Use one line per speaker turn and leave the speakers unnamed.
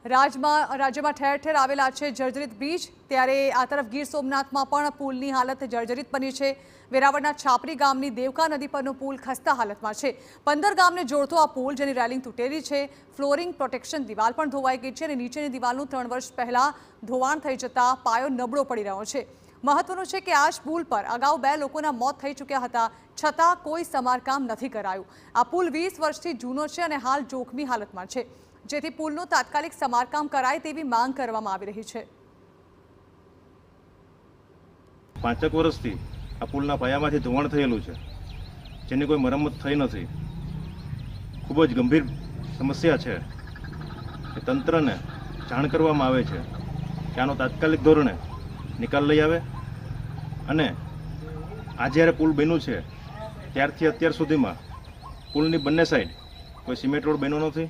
રાજ્યમાં ઠેર ઠેર આવેલા છે જર્જરિત બ્રિજ, ત્યારે આ તરફ ગીર સોમનાથમાં પણ પુલની હાલત જર્જરિત બની છે। વેરાવળના છાપરી ગામની દેવકા નદી પરનો પુલ ખસ્તા હાલતમાં છે। 15 ગામને જોડતો આ પુલ જેની રેલિંગ તૂટેલી છે, ફ્લોરિંગ પ્રોટેક્શન દિવાલ પણ ધોવાઈ ગઈ છે અને નીચેની દિવાલનું 3 વર્ષ પહેલા ધોવાણ થઈ જતા પાયો નબળો પડી રહ્યો છે। મહત્વનું છે કે આ જ પુલ પર અગાઉ 2 લોકોના મોત થઈ ચૂક્યા હતા, છતાં કોઈ સમારકામ નથી કરાયું। આ પુલ 20 વર્ષથી જૂનો છે અને હાલ જોખમી હાલતમાં છે, જેથી પુલનું તાત્કાલિક સમારકામ કરાય તેવી માંગ કરવામાં આવી રહી છે।
5 વર્ષથી આ પુલના પાયામાંથી ધોવાણ થયેલું છે, જેની કોઈ મરમ્મત થઈ નથી। ખૂબ જ ગંભીર સમસ્યા છે કે તંત્રને જાણ કરવામાં આવે છે કે આનો તાત્કાલિક ધોરણે નિકાલ લઈ આવે અને આ જ્યારે પુલ બન્યું છે ત્યારથી અત્યાર સુધીમાં પુલની બંને સાઈડ કોઈ સિમેન્ટ રોડ બન્યો નથી।